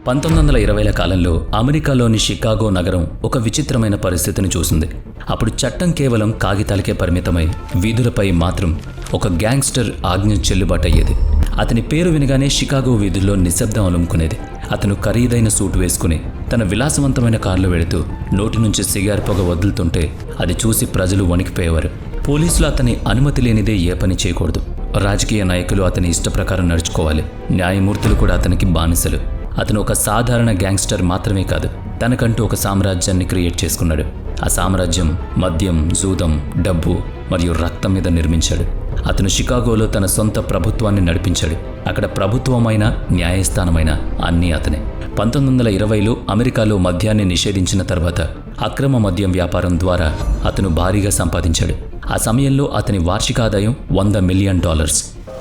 1920ల కాలంలో అమెరికాలోని షికాగో నగరం ఒక విచిత్రమైన పరిస్థితిని చూసింది. అప్పుడు చట్టం కేవలం కాగితాలకే పరిమితమై వీధులపై మాత్రం ఒక గ్యాంగ్స్టర్ ఆజ్ఞ చెల్లుబాటయ్యేది. అతని పేరు వినగానే షికాగో వీధుల్లో నిశ్శబ్దం అలుముకునేది. అతను ఖరీదైన సూట్ వేసుకుని తన విలాసవంతమైన కారులో వెళుతూ నోటి నుంచి సిగార్ పొగ వదులుతుంటే అది చూసి ప్రజలు వణికిపోయేవారు. పోలీసులు అతని అనుమతి లేనిదే ఏ పని చేయకూడదు. రాజకీయ నాయకులు అతని ఇష్ట ప్రకారం నడుచుకోవాలి. న్యాయమూర్తులు కూడా అతనికి బానిసలు. అతను ఒక సాధారణ గ్యాంగ్స్టర్ మాత్రమే కాదు, తనకంటూ ఒక సామ్రాజ్యాన్ని క్రియేట్ చేసుకున్నాడు. ఆ సామ్రాజ్యం మద్యం, జూదం, డబ్బు మరియు రక్తం మీద నిర్మించాడు. అతను షికాగోలో తన సొంత ప్రభుత్వాన్ని నడిపించాడు. అక్కడ ప్రభుత్వమైన న్యాయస్థానమైన అన్నీ అతనే. 1920లో అమెరికాలో మద్యాన్ని నిషేధించిన తర్వాత అక్రమ మద్యం వ్యాపారం ద్వారా అతను భారీగా సంపాదించాడు. ఆ సమయంలో అతని వార్షిక ఆదాయం $100 మిలియన్.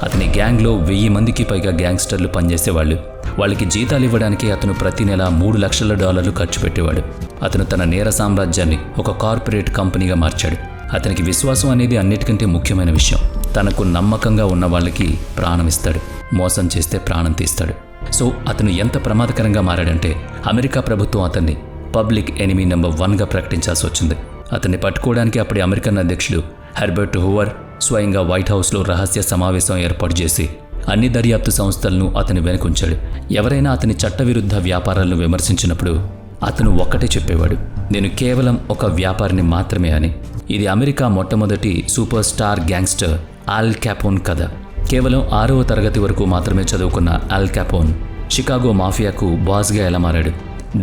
అతని గ్యాంగ్లో 1000 మందికి పైగా గ్యాంగ్స్టర్లు పనిచేసేవాళ్ళు. వాళ్ళకి జీతాలు ఇవ్వడానికి అతను ప్రతి నెల $3 లక్షల ఖర్చు పెట్టేవాడు. అతను తన నేర సామ్రాజ్యాన్ని ఒక కార్పొరేట్ కంపెనీగా మార్చాడు. అతనికి విశ్వాసం అనేది అన్నిటికంటే ముఖ్యమైన విషయం. తనకు నమ్మకంగా ఉన్న వాళ్ళకి ప్రాణం ఇస్తాడు, మోసం చేస్తే ప్రాణం తీస్తాడు. సో అతను ఎంత ప్రమాదకరంగా మారాడంటే అమెరికా ప్రభుత్వం అతన్ని పబ్లిక్ ఎనిమీ నెంబర్ 1గా ప్రకటించాల్సి వచ్చింది. అతన్ని పట్టుకోవడానికి అప్పటి అమెరికన్ అధ్యక్షుడు హెర్బర్ట్ హూవర్ స్వయంగా వైట్ హౌస్లో రహస్య సమావేశం ఏర్పాటు చేసి అన్ని దర్యాప్తు సంస్థలను అతని వెనుకుంచాడు. ఎవరైనా అతని చట్టవిరుద్ధ వ్యాపారాలను విమర్శించినప్పుడు అతను ఒక్కటే చెప్పేవాడు, నేను కేవలం ఒక వ్యాపారిని మాత్రమే అని. ఇది అమెరికా మొట్టమొదటి సూపర్ స్టార్ గ్యాంగ్స్టర్ ఆల్ క్యాపోన్ కథ. కేవలం 6వ తరగతి వరకు మాత్రమే చదువుకున్న ఆల్ క్యాపోన్ షికాగో మాఫియాకు బాస్గా ఎలా మారాడు,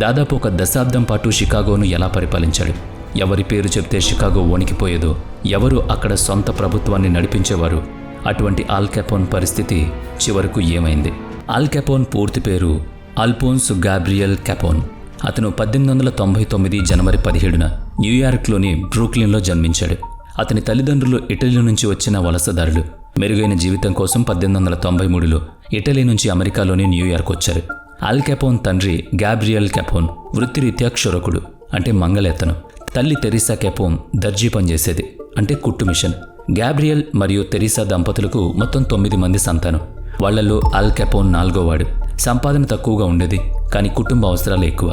దాదాపు ఒక దశాబ్దం పాటు షికాగోను ఎలా పరిపాలించాడు, ఎవరి పేరు చెప్తే షికాగో వణికిపోయేదో, ఎవరు అక్కడ సొంత ప్రభుత్వాన్ని నడిపించేవారు, అటువంటి ఆల్ క్యాపోన్ పరిస్థితి చివరకు ఏమైంది? ఆల్ క్యాపోన్ పూర్తి పేరు అల్ఫోన్స్ గాబ్రియల్ క్యాపోన్. అతను 1899 జనవరి 17న న్యూయార్క్లోని బ్రూక్లిన్లో జన్మించాడు. అతని తల్లిదండ్రులు ఇటలీ నుంచి వచ్చిన వలసదారులు. మెరుగైన జీవితం కోసం 1893లో ఇటలీ నుంచి అమెరికాలోని న్యూయార్క్ వచ్చారు. ఆల్ క్యాపోన్ తండ్రి గాబ్రియల్ క్యాపోన్ వృత్తిరీత్యా క్షురకుడు, అంటే మంగళెత్తను. తల్లి తెరిసా క్యాపోన్ దర్జీ పనిచేసేది, అంటే కుట్టు మిషన్. గాబ్రియల్ మరియు తెరిసా దంపతులకు మొత్తం 9 మంది సంతానం. వాళ్లలో ఆల్ క్యాపోన్ 4గోవాడు. సంపాదన తక్కువగా ఉండేది, కానీ కుటుంబ అవసరాలు ఎక్కువ.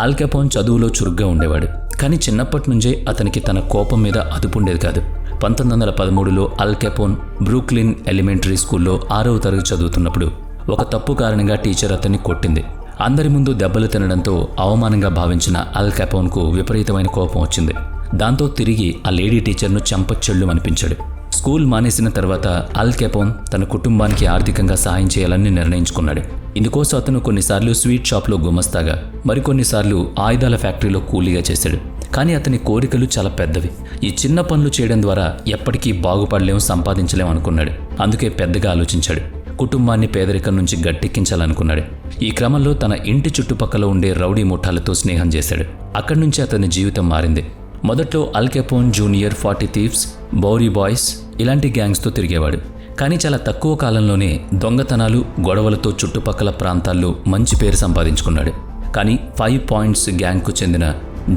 ఆల్ క్యాపోన్ చదువులో చురుగ్గా ఉండేవాడు, కానీ చిన్నప్పటి నుంచే అతనికి తన కోపం మీద అదుపుండేది కాదు. 1913లో ఆల్ క్యాపోన్ బ్రూక్లిన్ ఎలిమెంటరీ స్కూల్లో 6వ తరగతి చదువుతున్నప్పుడు ఒక తప్పు కారణంగా టీచర్ అతన్ని కొట్టింది. అందరి ముందు దెబ్బలు తినడంతో అవమానంగా భావించిన ఆల్ క్యాపోన్కు విపరీతమైన కోపం వచ్చింది. దాంతో తిరిగి ఆ లేడీ టీచర్ను చెంపచెళ్ళు అనిపించాడు. స్కూల్ మానేసిన తర్వాత ఆల్ క్యాపోన్ తన కుటుంబానికి ఆర్థికంగా సహాయం చేయాలని నిర్ణయించుకున్నాడు. ఇందుకోసం అతను కొన్నిసార్లు స్వీట్ షాప్లో గుమస్తాగా, మరికొన్నిసార్లు ఆయుధాల ఫ్యాక్టరీలో కూలీగా చేశాడు. కానీ అతని కోరికలు చాలా పెద్దవి. ఈ చిన్న పనులు చేయడం ద్వారా ఎప్పటికీ బాగుపడలేం, సంపాదించలేం అనుకున్నాడు. అందుకే పెద్దగా ఆలోచించాడు. కుటుంబాన్ని పేదరికం నుంచి గట్టెక్కించాలనుకున్నాడు. ఈ క్రమంలో తన ఇంటి చుట్టుపక్కల ఉండే రౌడీ ముఠాలతో స్నేహం చేశాడు. అక్కడి నుంచి అతని జీవితం మారింది. మొదట్లో ఆల్ క్యాపోన్ జూనియర్, 40 థీవ్స్, బౌరీ బాయ్స్ ఇలాంటి గ్యాంగ్స్తో తిరిగేవాడు. కానీ చాలా తక్కువ కాలంలోనే దొంగతనాలు, గొడవలతో చుట్టుపక్కల ప్రాంతాల్లో మంచి పేరు సంపాదించుకున్నాడు. కానీ 5 పాయింట్స్ గ్యాంగ్కు చెందిన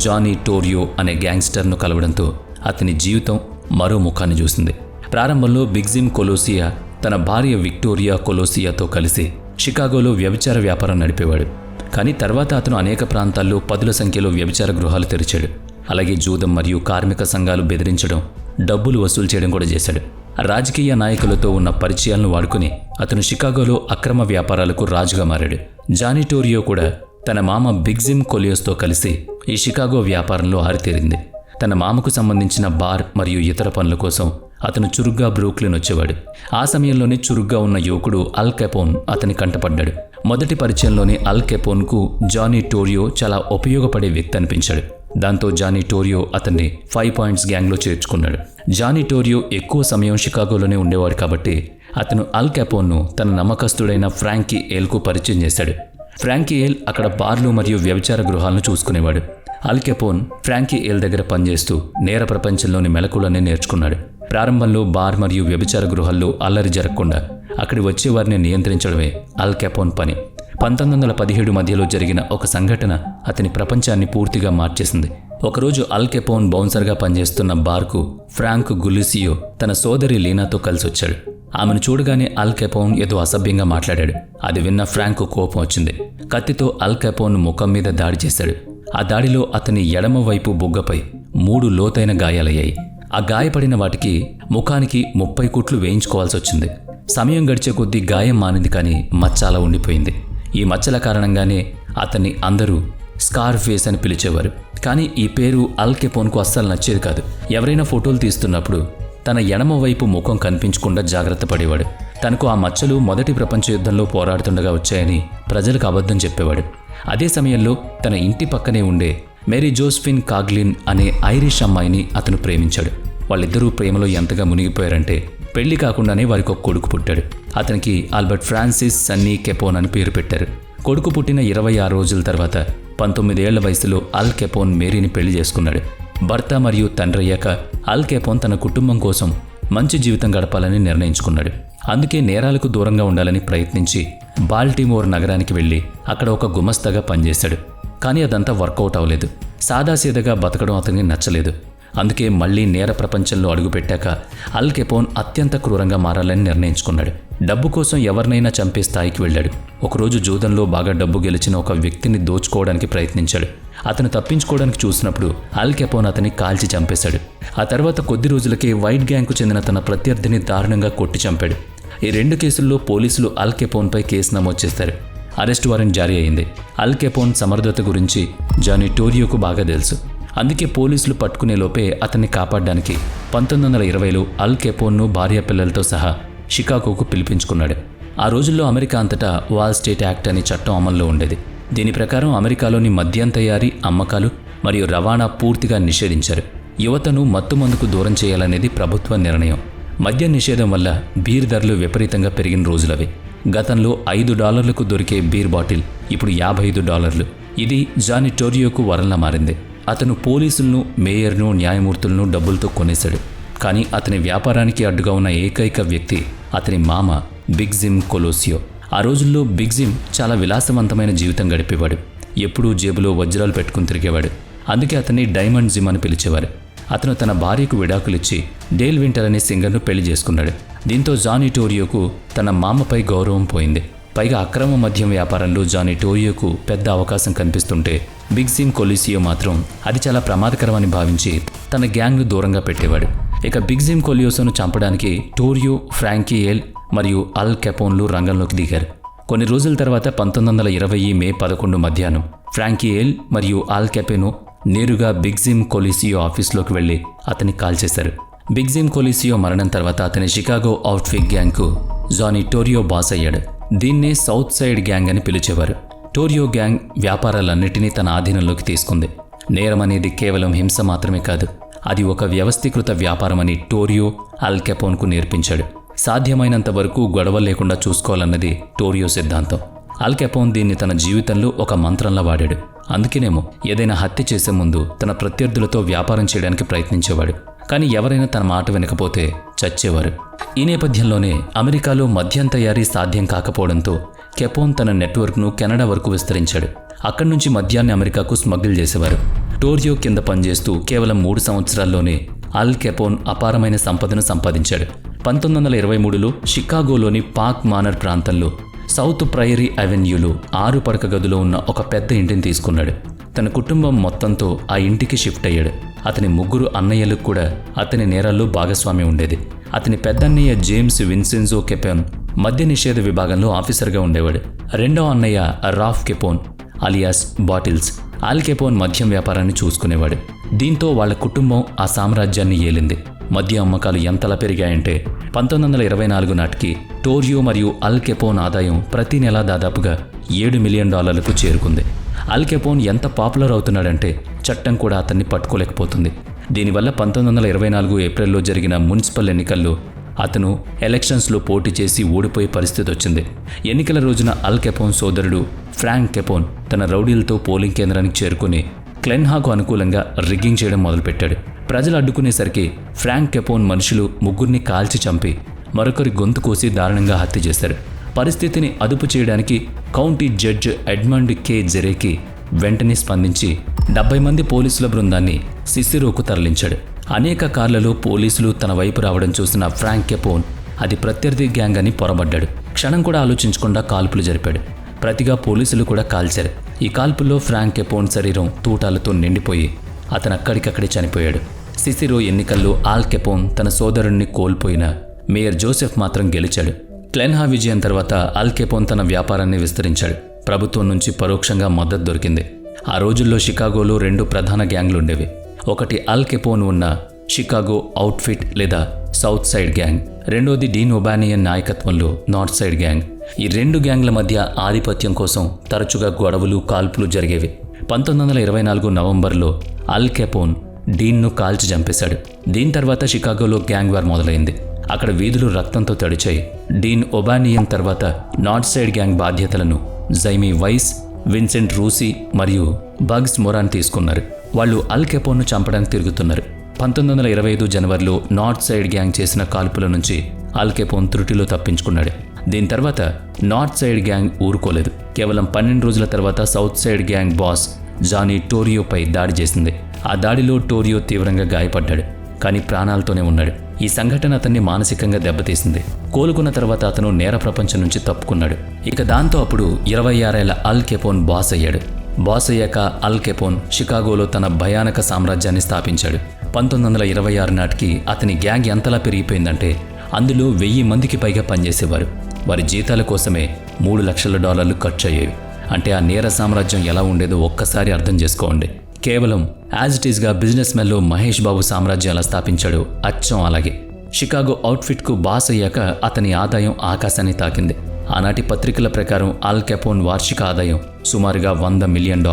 జానీ టోరియో అనే గ్యాంగ్స్టర్ను కలవడంతో అతని జీవితం మరో ముఖాన్ని చూసింది. ప్రారంభంలో బిగ్జిమ్ కొలోసియా తన భార్య విక్టోరియా కొలోసియాతో కలిసి షికాగోలో వ్యభిచార వ్యాపారం నడిపేవాడు. కానీ తర్వాత అతను అనేక ప్రాంతాల్లో 10ల సంఖ్యలో వ్యభిచార గృహాలు తెరిచాడు. అలాగే జూదం మరియు కార్మిక సంఘాలు బెదిరించడం, డబ్బులు వసూలు చేయడం కూడా చేశాడు. రాజకీయ నాయకులతో ఉన్న పరిచయాలను వాడుకుని అతను షికాగోలో అక్రమ వ్యాపారాలకు రాజుగా మారాడు. జానీ టోరియో కూడా తన మామ బిగ్జిమ్ కొలియోస్తో కలిసి ఈ షికాగో వ్యాపారంలో ఆరితేరింది. తన మామకు సంబంధించిన బార్ మరియు ఇతర పనుల కోసం అతను చురుగ్గా బ్రూక్లిన్ వచ్చేవాడు. ఆ సమయంలోనే చురుగ్గా ఉన్న యువకుడు ఆల్ క్యాపోన్ అతని కంటపడ్డాడు. మొదటి పరిచయంలోనే ఆల్ క్యాపోన్కు జానీ టోరియో చాలా ఉపయోగపడే వ్యక్తి అనిపించాడు. దాంతో జానీ టోరియో అతన్ని 5 పాయింట్స్ గ్యాంగ్లో చేర్చుకున్నాడు. జానీ టోరియో ఎక్కువ సమయం షికాగోలోనే ఉండేవాడు కాబట్టి అతను ఆల్ క్యాపోన్ను తన నమ్మకస్తుడైన ఫ్రాంకీ ఏల్కు పరిచయం చేశాడు. ఫ్రాంకీ ఏల్ అక్కడ బార్లు మరియు వ్యభిచార గృహాలను చూసుకునేవాడు. ఆల్ క్యాపోన్ ఫ్రాంకీ ఏల్ దగ్గర పనిచేస్తూ నేర ప్రపంచంలోని మెలకువలన్నీ నేర్చుకున్నాడు. ప్రారంభంలో బార్ మరియు వ్యభిచార గృహాల్లో అల్లరి జరగకుండా అక్కడి వచ్చేవారిని నియంత్రించడమే ఆల్ క్యాపోన్ పని. 1917 మధ్యలో జరిగిన ఒక సంఘటన అతని ప్రపంచాన్ని పూర్తిగా మార్చేసింది. ఒకరోజు ఆల్ క్యాపోన్ బౌన్సర్గా పనిచేస్తున్న బార్కు ఫ్రాంక్ గులిసియో తన సోదరి లీనాతో కలిసి వచ్చాడు. ఆమెను చూడగానే అల్ కెపోన్ ఏదో అసభ్యంగా మాట్లాడాడు. అది విన్న ఫ్రాంక్ కోపం వచ్చింది. కత్తితో అల్ కెపోన్ ముఖం మీద దాడి చేశాడు. ఆ దాడిలో అతని ఎడమ వైపు బుగ్గపై 3 లోతైన గాయాలయ్యాయి. ఆ గాయపడిన వాటికి ముఖానికి 30 కుట్లు వేయించుకోవాల్సి వచ్చింది. సమయం గడిచే కొద్దీ గాయం మానింది, కానీ మచ్చ అలా ఉండిపోయింది. ఈ మచ్చల కారణంగానే అతన్ని అందరూ స్కార్ ఫేస్ అని పిలిచేవారు. కానీ ఈ పేరు అల్ కెపోన్కు అస్సలు నచ్చేది కాదు. ఎవరైనా ఫోటోలు తీస్తున్నప్పుడు తన ఎడమ వైపు ముఖం కనిపించకుండా జాగ్రత్త పడేవాడు. తనకు ఆ మచ్చలు మొదటి ప్రపంచ యుద్ధంలో పోరాడుతుండగా వచ్చాయని ప్రజలకు అబద్ధం చెప్పేవాడు. అదే సమయంలో తన ఇంటి పక్కనే ఉండే మేరీ జోస్ఫిన్ కాగ్లిన్ అనే ఐరిష్ అమ్మాయిని అతను ప్రేమించాడు. వాళ్ళిద్దరూ ప్రేమలో ఎంతగా మునిగిపోయారంటే పెళ్లి కాకుండానే వారికి ఒక కొడుకు పుట్టాడు. అతనికి ఆల్బర్ట్ ఫ్రాన్సిస్ సన్నీ కెపోన్ అని పేరు పెట్టారు. కొడుకు పుట్టిన 26 రోజుల తర్వాత 19 ఏళ్ల వయసులో అల్ కెపోన్ మేరీని పెళ్లి చేసుకున్నాడు. భర్త మరియు తండ్రి అయ్యాక అల్ కెపోన్ తన కుటుంబం కోసం మంచి జీవితం గడపాలని నిర్ణయించుకున్నాడు. అందుకే నేరాలకు దూరంగా ఉండాలని ప్రయత్నించి బాల్టిమోర్ నగరానికి వెళ్ళి అక్కడ ఒక గుమస్తాగా పనిచేశాడు. కానీ అదంతా వర్కౌట్ అవ్వలేదు. సాదాసీదగా బతకడం అతనికి నచ్చలేదు. అందుకే మళ్లీ నేర ప్రపంచంలో అడుగుపెట్టాక అల్ కెపోన్ అత్యంత క్రూరంగా మారాలని నిర్ణయించుకున్నాడు. డబ్బు కోసం ఎవరినైనా చంపే స్థాయికి వెళ్ళాడు. ఒకరోజు జూదంలో బాగా డబ్బు గెలిచిన ఒక వ్యక్తిని దోచుకోవడానికి ప్రయత్నించాడు. అతను తప్పించుకోవడానికి చూసినప్పుడు అల్ కెపోన్ అతన్ని కాల్చి చంపేశాడు. ఆ తర్వాత కొద్ది రోజులకే వైట్ గ్యాంగ్కు చెందిన తన ప్రత్యర్థిని దారుణంగా కొట్టి చంపాడు. ఈ 2 కేసుల్లో పోలీసులు అల్ కెపోన్పై కేసు నమోదు చేశారు. అరెస్ట్ వారెంట్ జారీ అయింది. అల్ కెపోన్ సమర్థత గురించి జానీ టోరియోకు బాగా తెలుసు. అందుకే పోలీసులు పట్టుకునే లోపే అతన్ని కాపాడడానికి 1920లో అల్ కెపోన్ను భార్య పిల్లలతో సహా షికాగోకు పిలిపించుకున్నాడు. ఆ రోజుల్లో అమెరికా అంతటా వాల్ స్ట్రీట్ యాక్ట్ అనే చట్టం అమల్లో ఉండేది. దీని ప్రకారం అమెరికాలోని మద్యం తయారీ, అమ్మకాలు మరియు రవాణా పూర్తిగా నిషేధించారు. యువతను మత్తుమందుకు దూరం చేయాలనేది ప్రభుత్వ నిర్ణయం. మద్యం నిషేధం వల్ల బీర్ ధరలు విపరీతంగా పెరిగిన రోజులవి. గతంలో $5కు దొరికే బీర్ బాటిల్ ఇప్పుడు $55. ఇది జానీ టోరియోకు వరంలా మారింది. అతను పోలీసులను, మేయర్ను, న్యాయమూర్తులను డబ్బులతో కొనేశాడు. కానీ అతని వ్యాపారానికి అడ్డుగా ఉన్న ఏకైక వ్యక్తి అతని మామ బిగ్ జిమ్ కొలోసియో. ఆ రోజుల్లో బిగ్ జిమ్ చాలా విలాసవంతమైన జీవితం గడిపేవాడు. ఎప్పుడూ జేబులో వజ్రాలు పెట్టుకుని తిరిగేవాడు. అందుకే అతన్ని డైమండ్ జిమ్ అని పిలిచేవారు. అతను తన భార్యకు విడాకులిచ్చి డేల్ వింటర్ అనే సింగర్ను పెళ్లి చేసుకున్నాడు. దీంతో జానీ టోరియోకు తన మామపై గౌరవం పోయింది. పైగా అక్రమ మద్యం వ్యాపారంలో జానీ టోరియోకు పెద్ద అవకాశం కనిపిస్తుంటే బిగ్ జిమ్ కొలోసియో మాత్రం అది చాలా ప్రమాదకరమని భావించి తన గ్యాంగ్ను దూరంగా పెట్టేవాడు. ఇక బిగ్ జిమ్ కొలోసియోను చంపడానికి టోరియో, ఫ్రాంకీ ఏల్ మరియు అల్ కెపోన్లు రంగంలోకి దిగారు. కొన్ని రోజుల తర్వాత 1920 మే 11 మధ్యాహ్నం ఫ్రాంకీ ఏల్ మరియు అల్ కెపోన్ నేరుగా బిగ్ జిమ్ కొలోసియో ఆఫీస్లోకి వెళ్లి అతన్ని కాల్చేశారు. బిగ్ జిమ్ కొలోసియో మరణం తర్వాత అతని షికాగో అవుట్ఫిట్ గ్యాంగ్కు జానీ టోరియో బాస్ అయ్యాడు. దీన్నే సౌత్ సైడ్ గ్యాంగ్ అని పిలిచేవారు. టోరియో గ్యాంగ్ వ్యాపారాలన్నిటినీ తన ఆధీనంలోకి తీసుకుంది. నేరం అనేది కేవలం హింస మాత్రమే కాదు, అది ఒక వ్యవస్థీకృత వ్యాపారమని టోరియో అల్ కెపోన్కు నేర్పించాడు. సాధ్యమైనంత వరకు గొడవలు లేకుండా చూసుకోవాలన్నది టోరియో సిద్ధాంతం. అల్ కెపోన్ దీన్ని తన జీవితంలో ఒక మంత్రంలా వాడాడు. అందుకేనేమో ఏదైనా హత్య చేసే ముందు తన ప్రత్యర్థులతో వ్యాపారం చేయడానికి ప్రయత్నించేవాడు. కానీ ఎవరైనా తన మాట వినకపోతే చచ్చేవారు. ఈ నేపథ్యంలోనే అమెరికాలో మద్యం తయారీ సాధ్యం కాకపోవడంతో కెపోన్ తన నెట్వర్క్ను కెనడా వరకు విస్తరించాడు. అక్కడి నుంచి మద్యాన్ని అమెరికాకు స్మగ్గిల్ చేసేవారు. టోరియో కింద పనిచేస్తూ కేవలం 3 సంవత్సరాల్లోనే అల్ కెపోన్ అపారమైన సంపదను సంపాదించాడు. 1923లో షికాగోలోని పార్క్ మానర్ ప్రాంతంలో సౌత్ ప్రైరీ అవెన్యూలో 6 పడక గదులో ఉన్న ఒక పెద్ద ఇంటిని తీసుకున్నాడు. తన కుటుంబం మొత్తంతో ఆ ఇంటికి షిఫ్ట్ అయ్యాడు. అతని 3 అన్నయ్యలకు కూడా అతని నేరాల్లో భాగస్వామ్యం ఉండేది. అతని పెద్దన్నయ్య జేమ్స్ విన్సెన్జో కెపోన్ మద్య నిషేధ విభాగంలో ఆఫీసర్గా ఉండేవాడు. రెండో అన్నయ్య రాఫ్ కెపోన్ అలియాస్ బాటిల్స్ అల్ కెపోన్ మద్యం వ్యాపారాన్ని చూసుకునేవాడు. దీంతో వాళ్ళ కుటుంబం ఆ సామ్రాజ్యాన్ని ఏలింది. మద్య అమ్మకాలు ఎంతలా పెరిగాయంటే 1924 నాటికి టోరియో మరియు అల్ కెపోన్ ఆదాయం ప్రతి నెలా దాదాపుగా $7 మిలియన్ చేరుకుంది. అల్ కెపోన్ ఎంత పాపులర్ అవుతున్నాడంటే చట్టం కూడా అతన్ని పట్టుకోలేకపోతుంది. దీనివల్ల 1924 ఏప్రిల్లో జరిగిన మున్సిపల్ ఎన్నికల్లో అతను ఎలక్షన్స్లో పోటీ చేసి ఓడిపోయే పరిస్థితి వచ్చింది. ఎన్నికల రోజున అల్ కెపోన్ సోదరుడు ఫ్రాంక్ కెపోన్ తన రౌడీలతో పోలింగ్ కేంద్రానికి చేరుకుని క్లెన్హాకు అనుకూలంగా రిగ్గింగ్ చేయడం మొదలుపెట్టాడు. ప్రజలు అడ్డుకునేసరికి ఫ్రాంక్ కెపోన్ మనుషులు 3 కాల్చి చంపి మరొకరి గొంతు కోసి దారుణంగా హత్య చేశారు. పరిస్థితిని అదుపు చేయడానికి కౌంటీ జడ్జ్ ఎడ్మండ్ కే జెరేకి వెంటనే స్పందించి 70 మంది పోలీసుల బృందాన్ని సిసిరోకు తరలించాడు. అనేక కార్లలో పోలీసులు తన వైపు రావడం చూసిన ఫ్రాంక్ కెపోన్ అది ప్రత్యర్థి గ్యాంగ్ అని పొరబడ్డాడు. క్షణం కూడా ఆలోచించకుండా కాల్పులు జరిపాడు. ప్రతిగా పోలీసులు కూడా కాల్చారు. ఈ కాల్పుల్లో ఫ్రాంక్ కెపోన్ శరీరం తూటాలతో నిండిపోయి అతను అక్కడికక్కడే చనిపోయాడు. సిసిరో ఎన్నికల్లో ఆల్ కెపోన్ తన సోదరుణ్ణి కోల్పోయిన మేయర్ జోసెఫ్ మాత్రం గెలిచాడు. క్లెన్హా విజయం తర్వాత ఆల్ కెపోన్ తన వ్యాపారాన్ని విస్తరించాడు. ప్రభుత్వం నుంచి పరోక్షంగా మద్దతు దొరికింది. ఆ రోజుల్లో షికాగోలో 2 ప్రధాన గ్యాంగ్లుండేవి. ఒకటి ఆల్ కెపోన్ ఉన్న షికాగో అవుట్ఫిట్ లేదా సౌత్ సైడ్ గ్యాంగ్, రెండోది డీన్ ఒబానియన్ నాయకత్వంలో నార్త్ సైడ్ గ్యాంగ్. ఈ 2 గ్యాంగ్ల మధ్య ఆధిపత్యం కోసం తరచుగా గొడవలు, కాల్పులు జరిగేవి. 1924 నవంబర్లో ఆల్ కెపోన్ డీన్ను కాల్చి చంపేశాడు. దీని తర్వాత షికాగోలో గ్యాంగ్ వార్ మొదలైంది. అక్కడ వీధులు రక్తంతో తడిచాయి. డీన్ ఒబానియన్ తర్వాత నార్త్ సైడ్ గ్యాంగ్ బాధ్యతలను జైమీ వైస్, విన్సెంట్ రూసీ మరియు బగ్స్ మొరాన్ తీసుకున్నారు. వాళ్ళు ఆల్ కెపోన్ను చంపడానికి తిరుగుతున్నారు. 1925 జనవరిలో నార్త్ సైడ్ గ్యాంగ్ చేసిన కాల్పుల నుంచి ఆల్ కెపోన్ త్రుటిలో తప్పించుకున్నాడు. దీని తర్వాత నార్త్ సైడ్ గ్యాంగ్ ఊరుకోలేదు. కేవలం 12 రోజుల తర్వాత south side gang boss Johnny టోరియోపై దాడి చేసింది. ఆ దాడిలో టోరియో తీవ్రంగా గాయపడ్డాడు, కానీ ప్రాణాలతోనే ఉన్నాడు. ఈ సంఘటన అతన్ని మానసికంగా దెబ్బతీసింది. కోలుకున్న తర్వాత అతను నేర ప్రపంచం నుంచి తప్పుకున్నాడు. ఇక దాంతో అప్పుడు 26 ఏళ్ల ఆల్ కెపోన్ బాస్ అయ్యాడు. బాస్ అయ్యాక ఆల్ కెపోన్ షికాగోలో తన భయానక సామ్రాజ్యాన్ని స్థాపించాడు. 1926 నాటికి అతని గ్యాంగ్ ఎంతలా పెరిగిపోయిందంటే అందులో 1000 మందికి పైగా పనిచేసేవారు. వారి జీతాల కోసమే $3 లక్షల ఖర్చు అయ్యేవి. అంటే ఆ నేర సామ్రాజ్యం ఎలా ఉండేదో ఒక్కసారి అర్థం చేసుకోండి. కేవలం యాజ్ ఇట్ ఈస్గా బిజినెస్ మెన్లో మహేష్ బాబు సామ్రాజ్యం ఎలా స్థాపించాడో అచ్చం అలాగే. షికాగో అవుట్ఫిట్కు బాస్ అయ్యాక అతని ఆదాయం ఆకాశాన్ని తాకింది. ఆనాటి పత్రికల ప్రకారం ఆల్ కెపోన్ వార్షిక ఆదాయం సుమారుగా $100 మిలియన్.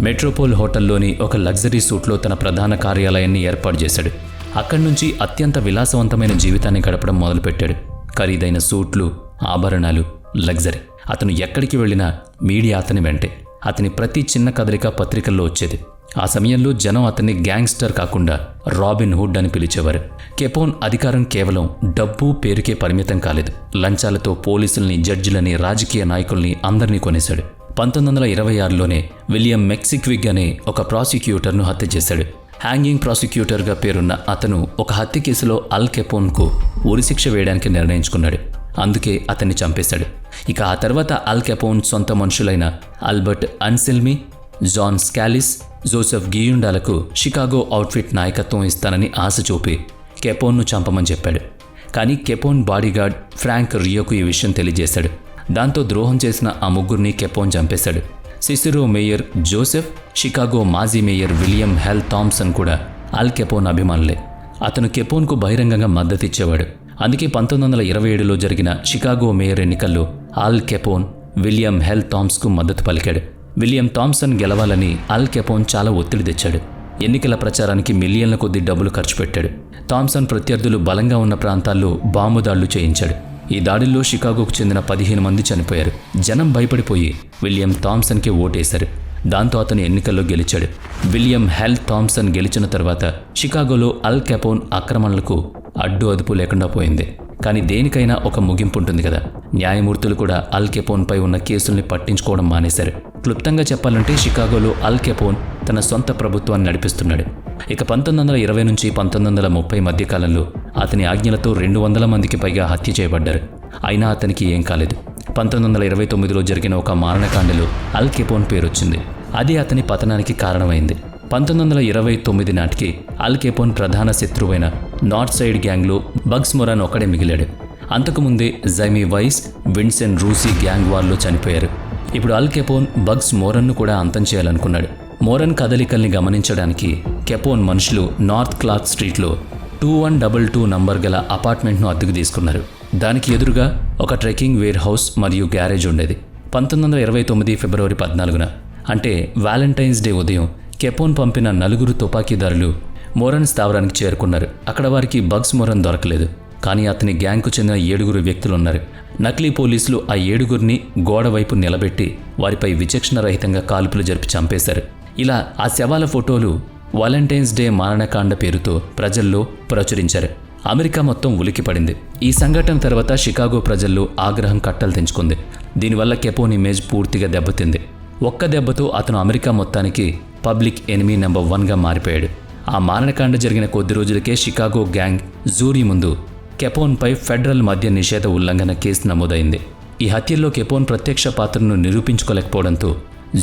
మెట్రోపోల్ హోటల్లోని ఒక లగ్జరీ సూట్లో తన ప్రధాన కార్యాలయాన్ని ఏర్పాటు చేశాడు. అక్కడి నుంచి అత్యంత విలాసవంతమైన జీవితాన్ని గడపడం మొదలుపెట్టాడు. ఖరీదైన సూట్లు, ఆభరణాలు, లగ్జరీ. అతను ఎక్కడికి వెళ్ళినా మీడియా అతని వెంటే. అతని ప్రతి చిన్న కదలిక పత్రికల్లో వచ్చేది. ఆ సమయంలో జనం అతన్ని గ్యాంగ్స్టర్ కాకుండా రాబిన్ హుడ్ అని పిలిచేవారు. కెపోన్ అధికారం కేవలం డబ్బు, పేరుకే పరిమితం కాలేదు. లంచాలతో పోలీసుల్ని, జడ్జిలని, రాజకీయ నాయకుల్ని అందరినీ కొనేశాడు. 1926లోనే విలియం మెక్సిక్విగ్ అనే ఒక ప్రాసిక్యూటర్ను హత్య చేశాడు. హ్యాంగింగ్ ప్రాసిక్యూటర్గా పేరున్న అతను ఒక హత్య కేసులో ఆల్ కెపోన్కు ఉరిశిక్ష వేయడానికి నిర్ణయించుకున్నాడు. అందుకే అతన్ని చంపేశాడు. ఇక ఆ తర్వాత ఆల్ కెపోన్ సొంత మనుషులైన Albert Anselmi, John Scalise, Joseph గియుండాలకు షికాగో అవుట్ఫిట్ నాయకత్వం ఇస్తానని ఆశ చూపి కెపోన్ను చంపమని చెప్పాడు. కానీ కెపోన్ బాడీగార్డ్ ఫ్రాంక్ రియోకు ఈ విషయం తెలియజేశాడు. దాంతో ద్రోహం చేసిన ఆ ముగ్గురిని కెపోన్ చంపేశాడు. సిసిరో మేయర్ జోసెఫ్, షికాగో మాజీ మేయర్ విలియం హెల్ థామ్సన్ కూడా ఆల్ కెపోన్ అభిమానులే. అతను కెపోన్కు బహిరంగంగా మద్దతిచ్చేవాడు. అందుకే 1927లో జరిగిన షికాగో మేయర్ ఎన్నికల్లో ఆల్ కెపోన్ విలియం హెల్ థామ్స్కు మద్దతు పలికాడు. విలియం థామ్సన్ గెలవాలని ఆల్ కెపోన్ చాలా ఒత్తిడి తెచ్చాడు. ఎన్నికల ప్రచారానికి మిలియన్ల కొద్దీ డబ్బులు ఖర్చు పెట్టాడు. థామ్సన్ ప్రత్యర్థులు బలంగా ఉన్న ప్రాంతాల్లో బాంబు దాడులు చేయించాడు. ఈ దాడుల్లో షికాగోకు చెందిన 15 మంది చనిపోయారు. జనం భయపడిపోయి విలియం థామ్సన్కి ఓటేశారు. దాంతో అతను ఎన్నికల్లో గెలిచాడు. విలియం హెల్ థామ్సన్ గెలిచిన తర్వాత షికాగోలో ఆల్ కెపోన్ ఆక్రమణలకు అడ్డు అదుపు లేకుండా పోయింది. కానీ దేనికైనా ఒక ముగింపు ఉంటుంది కదా. న్యాయమూర్తులు కూడా ఆల్ కెపోన్పై ఉన్న కేసుల్ని పట్టించుకోవడం మానేశారు. క్లుప్తంగా చెప్పాలంటే షికాగోలో ఆల్ కెపోన్ తన సొంత ప్రభుత్వాన్ని నడిపిస్తున్నాడు. ఇక 1920 నుంచి 1930 మధ్యకాలంలో అతని ఆజ్ఞలతో 200 మందికి పైగా హత్య చేయబడ్డారు. అయినా అతనికి ఏం కాలేదు. 1929లో జరిగిన ఒక మారణకాండలో ఆల్ కెపోన్ పేరొచ్చింది. అది అతని పతనానికి కారణమైంది. 1929 నాటికి ఆల్ కెపోన్ ప్రధాన శత్రువైన నార్త్ సైడ్ గ్యాంగ్లో బగ్స్ మొరాన్ ఒక్కడే మిగిలాడు. అంతకుముందే జైమీ వైస్, విన్సెంట్ రూసీ గ్యాంగ్ వార్లో చనిపోయారు. ఇప్పుడు ఆల్ కెపోన్ బగ్స్ మోరన్ను కూడా అంతం చేయాలనుకున్నాడు. మోరన్ కదలికల్ని గమనించడానికి కెపోన్ మనుషులు నార్త్ క్లార్క్ స్ట్రీట్లో 2122 నంబర్ గల అపార్ట్మెంట్ను అద్దెకు తీసుకున్నారు. దానికి ఎదురుగా ఒక ట్రెక్కింగ్ వేర్ హౌస్ మరియు గ్యారేజ్ ఉండేది. 1929 ఫిబ్రవరి 14న అంటే వ్యాలంటైన్స్ డే ఉదయం కెపోన్ పంపిన 4 తుపాకీదారులు మోరన్ స్థావరానికి చేరుకున్నారు. అక్కడ వారికి బగ్స్ మోరన్ దొరకలేదు. కానీ అతని గ్యాంగ్కు చెందిన 7 వ్యక్తులు ఉన్నారు. నకిలీ పోలీసులు ఆ 7 గోడ వైపు నిలబెట్టి వారిపై విచక్షణరహితంగా కాల్పులు జరిపి చంపేశారు. ఇలా ఆ శవాల ఫోటోలు వాలంటైన్స్ డే మారణకాండ పేరుతో ప్రజల్లో ప్రచురించారు. అమెరికా మొత్తం ఉలికిపడింది. ఈ సంఘటన తర్వాత షికాగో ప్రజల్లో ఆగ్రహం కట్టలు తెంచుకుంది. దీనివల్ల కెపోన్ ఇమేజ్ పూర్తిగా దెబ్బతింది. ఒక్క దెబ్బతో అతను అమెరికా మొత్తానికి పబ్లిక్ ఎనిమీ నెంబర్ 1గా మారిపోయాడు. ఆ మారణకాండ జరిగిన కొద్ది రోజులకే షికాగో గ్యాంగ్ జూరీ ముందు కెపోన్పై ఫెడరల్ మద్య నిషేధ ఉల్లంఘన కేసు నమోదైంది. ఈ హత్యల్లో కెపోన్ ప్రత్యక్ష పాత్రను నిరూపించుకోలేకపోవడంతో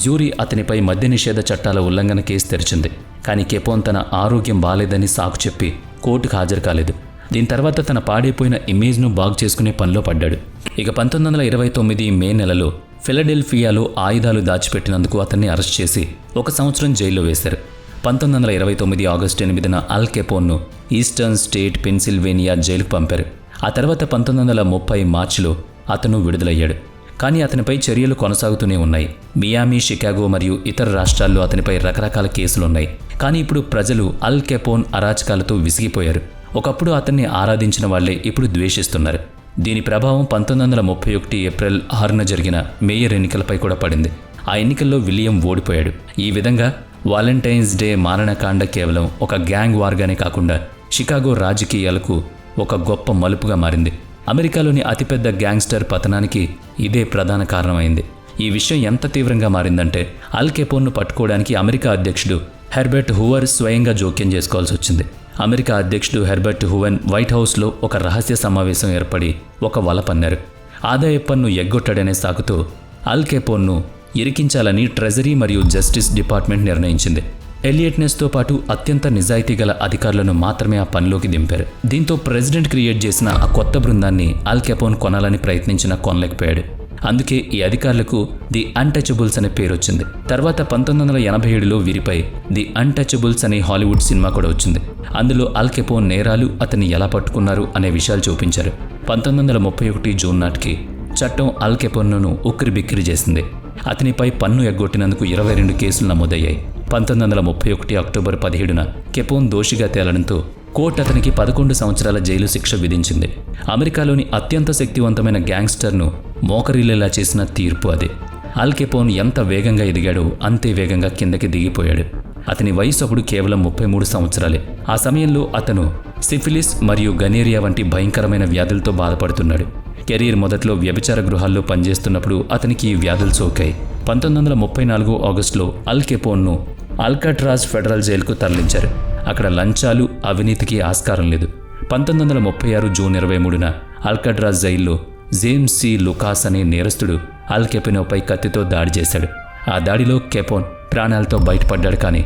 జ్యూరీ అతనిపై మద్య నిషేధ చట్టాల ఉల్లంఘన కేసు తెరిచింది. కానీ కెపోన్ తన ఆరోగ్యం బాలేదని సాకు చెప్పి కోర్టుకు హాజరు కాలేదు. దీని తర్వాత తన పాడైపోయిన ఇమేజ్ను బాగు చేసుకునే పనిలో పడ్డాడు. ఇక 1929 మే నెలలో ఫిలడెల్ఫియాలో ఆయుధాలు దాచిపెట్టినందుకు అతన్ని అరెస్ట్ చేసి 1 సంవత్సరం జైల్లో వేశారు. 1929 ఆగస్టు 8న అల్ కెపోన్ను ఈస్టర్న్ స్టేట్ పెన్సిల్వేనియా జైలుకు పంపారు. ఆ తర్వాత 1930 మార్చిలో అతను విడుదలయ్యాడు. కానీ అతనిపై చర్యలు కొనసాగుతూనే ఉన్నాయి. మియామి, షికాగో మరియు ఇతర రాష్ట్రాల్లో అతనిపై రకరకాల కేసులున్నాయి. కానీ ఇప్పుడు ప్రజలు అల్ కెపోన్ అరాచకాలతో విసిగిపోయారు. ఒకప్పుడు అతన్ని ఆరాధించిన వాళ్లే ఇప్పుడు ద్వేషిస్తున్నారు. దీని ప్రభావం 1931 ఏప్రిల్ 6న జరిగిన మేయర్ ఎన్నికలపై కూడా పడింది. ఆ ఎన్నికల్లో విలియం ఓడిపోయాడు. ఈ విధంగా వాలంటైన్స్ డే మారణకాండ కేవలం ఒక గ్యాంగ్ వార్గానే కాకుండా షికాగో రాజకీయాలకు ఒక గొప్ప మలుపుగా మారింది. అమెరికాలోని అతిపెద్ద గ్యాంగ్స్టర్ పతనానికి ఇదే ప్రధాన కారణమైంది. ఈ విషయం ఎంత తీవ్రంగా మారిందంటే అల్ కెపోన్ను పట్టుకోవడానికి అమెరికా అధ్యక్షుడు హెర్బర్ట్ హూవర్ స్వయంగా జోక్యం చేసుకోవాల్సి వచ్చింది. అమెరికా అధ్యక్షుడు హెర్బర్ట్ హూవెన్ వైట్ హౌస్లో ఒక రహస్య సమావేశం ఏర్పడి ఒక వల పన్నారు. ఆదాయ పన్ను ఎగ్గొట్టాడనే సాకుతో అల్ కెపోన్ను ఇరికించాలని ట్రెజరీ మరియు జస్టిస్ డిపార్ట్మెంట్ నిర్ణయించింది. ఎలియట్నెస్తో పాటు అత్యంత నిజాయితీ గల అధికారులను మాత్రమే ఆ పనిలోకి దింపారు. దీంతో ప్రెసిడెంట్ క్రియేట్ చేసిన ఆ కొత్త బృందాన్ని అల్ కెపోన్ కొనాలని ప్రయత్నించినా కొనలేకపోయాడు. అందుకే ఈ అధికారులకు ది అన్టచబుల్స్ అనే పేరు వచ్చింది. తర్వాత 1987లో వీరిపై ది అన్టచబుల్స్ అనే హాలీవుడ్ సినిమా కూడా వచ్చింది. అందులో అల్ కెపోన్ నేరాలు, అతన్ని ఎలా పట్టుకున్నారు అనే విషయాలు చూపించారు. 1931 జూన్ నాటికి చట్టం అల్ కెపోన్ను ఉక్కిరిబిక్కిరి చేసింది. అతనిపై పన్ను ఎగ్గొట్టినందుకు 22 కేసులు నమోదయ్యాయి. 1931 అక్టోబర్ 17న కెపోన్ దోషిగా తేలడంతో కోర్టు అతనికి 11 సంవత్సరాల జైలు శిక్ష విధించింది. అమెరికాలోని అత్యంత శక్తివంతమైన గ్యాంగ్స్టర్ను మోకరిల్లేలా చేసిన తీర్పు అదే. అల్ కెపోన్ ఎంత వేగంగా ఎదిగాడో అంతే వేగంగా కిందకి దిగిపోయాడు. అతని వయసు అప్పుడు కేవలం 33 సంవత్సరాలే. ఆ సమయంలో అతను సిఫిలిస్ మరియు గనేరియా వంటి భయంకరమైన వ్యాధులతో బాధపడుతున్నాడు. కెరీర్ మొదట్లో వ్యభిచార గృహాల్లో పనిచేస్తున్నప్పుడు అతనికి ఈ వ్యాధులు సోకాయి. 1934 ఆగస్టులో అల్ కెపోన్ను అల్కాట్రాజ్ ఫెడరల్ జైలుకు తరలించారు. అక్కడ లంచాలు, అవినీతికి ఆస్కారం లేదు. 1936 జూన్ 23న అల్కాట్రాజ్ జైల్లో జేమ్స్ సి లుకాస్ అనే నేరస్తుడు అల్ కెపోన్పై కత్తితో దాడి చేశాడు. ఆ దాడిలో కెపోన్ ప్రాణాలతో బయటపడ్డాడు. కానీ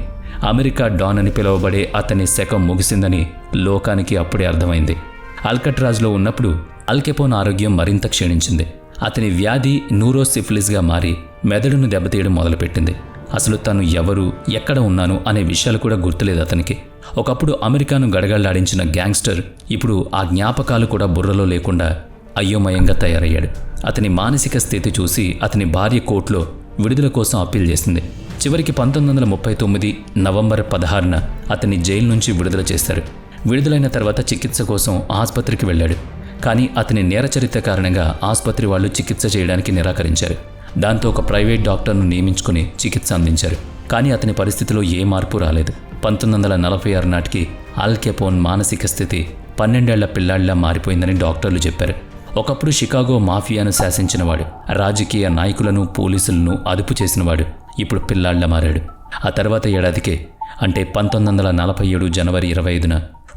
అమెరికా డాన్ అని పిలువబడే అతని శకం ముగిసిందని లోకానికి అప్పుడే అర్థమైంది. అల్కాట్రాజ్లో ఉన్నప్పుడు అల్ కెపోన్ ఆరోగ్యం మరింత క్షీణించింది. అతని వ్యాధి న్యూరోసిఫిలిస్గా మారి మెదడును దెబ్బతీయడం మొదలుపెట్టింది. అసలు తను ఎవరు, ఎక్కడ ఉన్నాను అనే విషయాలు కూడా గుర్తులేదు అతనికి. ఒకప్పుడు అమెరికాను గడగడలాడించిన గ్యాంగ్స్టర్ ఇప్పుడు ఆ జ్ఞాపకాలు కూడా బుర్రలో లేకుండా అయోమయంగా తయారయ్యాడు. అతని మానసిక స్థితి చూసి అతని భార్య కోర్టులో విడుదల కోసం అప్పీల్ చేసింది. చివరికి 1939 నవంబర్ 16న అతన్ని జైలు నుంచి విడుదల చేశారు. విడుదలైన తర్వాత చికిత్స కోసం ఆసుపత్రికి వెళ్ళాడు. కానీ అతని నేర చరిత్ర కారణంగా ఆసుపత్రి వాళ్ళు చికిత్స చేయడానికి నిరాకరించారు. దాంతో ఒక ప్రైవేట్ డాక్టర్ను నియమించుకుని చికిత్స అందించారు. కానీ అతని పరిస్థితిలో ఏ మార్పు రాలేదు. 1946 నాటికి అల్ కెపోన్ మానసిక స్థితి 12 ఏళ్ల పిల్లాడిలా మారిపోయిందని డాక్టర్లు చెప్పారు. ఒకప్పుడు షికాగో మాఫియాను శాసించినవాడు, రాజకీయ నాయకులను, పోలీసులను అదుపు చేసినవాడు ఇప్పుడు పిల్లాడిలా మారాడు. ఆ తర్వాత ఏడాదికే, అంటే 1947 జనవరి 25న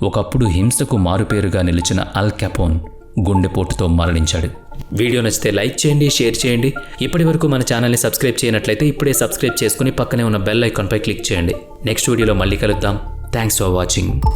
ఒకప్పుడు హింసకు మారుపేరుగా నిలిచిన అల్ కెపోన్ గుండెపోటుతో మరణించాడు. వీడియో నచ్చితే లైక్ చేయండి, షేర్ చేయండి. ఇప్పటి వరకు మన ఛానల్ని సబ్స్క్రైబ్ చేయనట్లయితే ఇప్పుడే సబ్స్క్రైబ్ చేసుకుని పక్కనే ఉన్న బెల్ ఐకాన్పై క్లిక్ చేయండి. నెక్స్ట్ వీడియోలో మళ్ళీ కలుద్దాం. Thanks for watching.